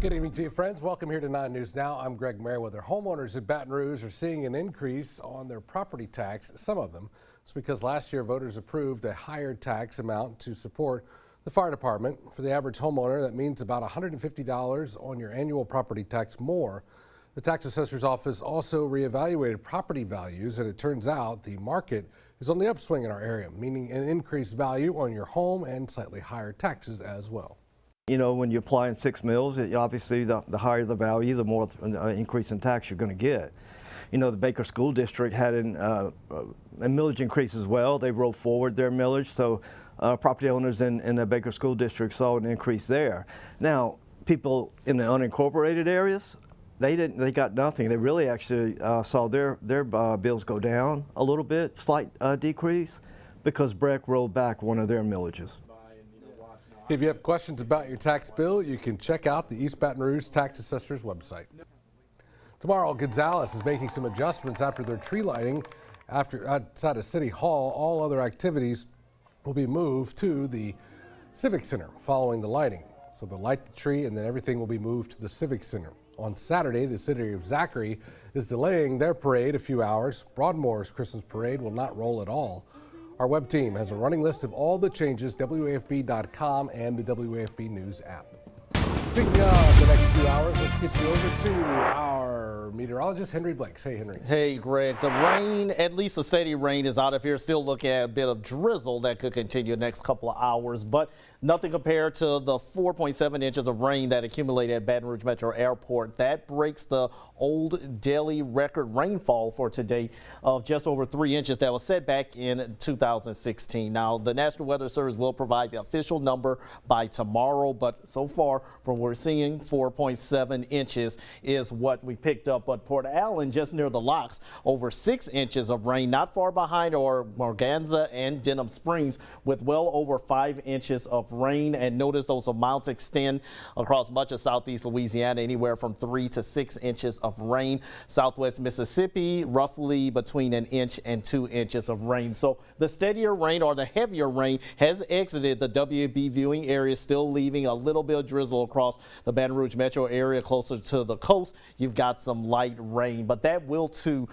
Good evening to you, friends. Welcome here to 9 News Now. I'm Greg Merriweather. Homeowners in Baton Rouge are seeing an increase on their property tax. Some of them. It's because last year voters approved a higher tax amount to support the fire department. For the average homeowner, that means about $150 on your annual property tax more. The tax assessor's office also reevaluated property values, and it turns out the market is on the upswing in our area, meaning an increased value on your home and slightly higher taxes as well. You know, when you're applying 6 mills, obviously the higher the value, the more increase in tax you're going to get. You know, the Baker School District had a millage increase as well. They rolled forward their millage, so property owners in the Baker School District saw an increase there. Now, people in the unincorporated areas, they got nothing. They really actually saw their bills go down a little bit, slight decrease, because BREC rolled back one of their millages. If you have questions about your tax bill, you can check out the East Baton Rouge Tax Assessor's website. Tomorrow, Gonzales is making some adjustments after their tree lighting outside of City Hall. All other activities will be moved to the Civic Center following the lighting. So they'll light the tree and then everything will be moved to the Civic Center. On Saturday, the city of Zachary is delaying their parade a few hours. Broadmoor's Christmas parade will not roll at all. Our web team has a running list of all the changes, WAFB.com and the WAFB News app. Speaking of the next few hours, let's get you over to our meteorologist, Henry Blakes. Hey, Henry. Hey, Greg. The rain, at least the steady rain, is out of here. Still looking at a bit of drizzle that could continue the next couple of hours, but nothing compared to the 4.7 inches of rain that accumulated at Baton Rouge Metro Airport. That breaks the old daily record rainfall for today of just over 3 inches that was set back in 2016. Now, the National Weather Service will provide the official number by tomorrow, but so far from what we're seeing, 4.7 inches is what we picked up. But Port Allen, just near the locks, over 6 inches of rain, not far behind are Morganza and Denham Springs with well over 5 inches of rain. And notice those amounts extend across much of southeast Louisiana, anywhere from 3 to 6 inches of rain. Southwest Mississippi, roughly between 1 inch and 2 inches of rain. So the steadier rain or the heavier rain has exited the WB viewing area, still leaving a little bit of drizzle across the Baton Rouge metro area. Closer to the coast, you've got some light rain, but that will too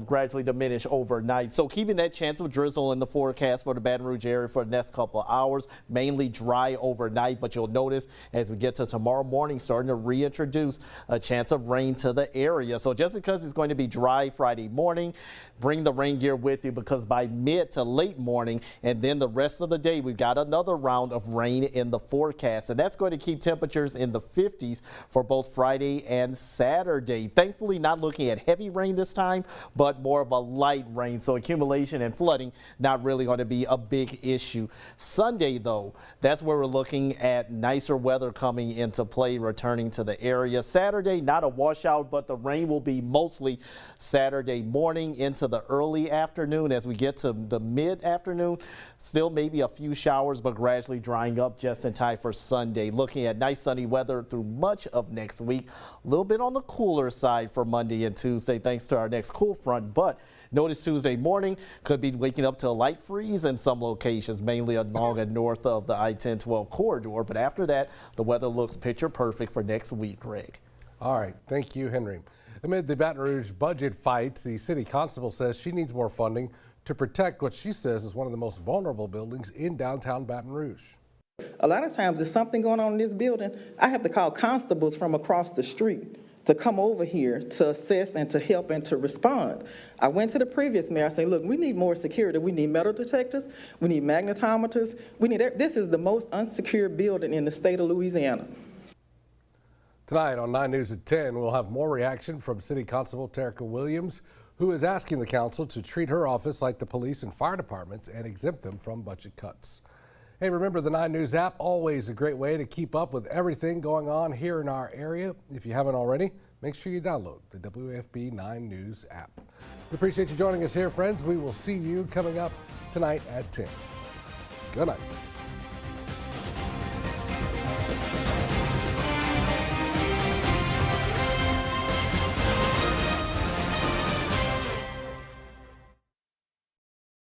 gradually diminish overnight. So keeping that chance of drizzle in the forecast for the Baton Rouge area for the next couple of hours. Mainly dry overnight, but you'll notice as we get to tomorrow morning, starting to reintroduce a chance of rain to the area. So just because it's going to be dry Friday morning, bring the rain gear with you, because by mid to late morning and then the rest of the day, we've got another round of rain in the forecast, and that's going to keep temperatures in the 50s for both Friday and Saturday. Thankfully, not looking at heavy rain this time, but more of a light rain. So accumulation and flooding not really going to be a big issue. Sunday, though, that's where we're looking at nicer weather coming into play, returning to the area. Saturday, not a washout, but the rain will be mostly Saturday morning into the early afternoon. As we get to the mid-afternoon, still maybe a few showers, but gradually drying up just in time for Sunday. Looking at nice sunny weather through much of next week. A little bit on the cooler side for Monday and Tuesday, thanks to our next cool front, but notice Tuesday morning could be waking up to a light freeze in some locations, mainly along and north of the I-10-12 corridor. But after that, the weather looks picture perfect for next week, Greg. All right. Thank you, Henry. Amid the Baton Rouge budget fights, the city constable says she needs more funding to protect what she says is one of the most vulnerable buildings in downtown Baton Rouge. A lot of times there's something going on in this building, I have to call constables from across the street to come over here to assess and to help and to respond. I went to the previous mayor, I said, look, we need more security. We need metal detectors, we need magnetometers, this is the most unsecured building in the state of Louisiana. Tonight on 9 News at 10, we'll have more reaction from City Constable Terica Williams, who is asking the council to treat her office like the police and fire departments and exempt them from budget cuts. Hey, remember the 9 News app, always a great way to keep up with everything going on here in our area. If you haven't already, make sure you download the WAFB 9 News app. We appreciate you joining us here, friends. We will see you coming up tonight at 10. Good night.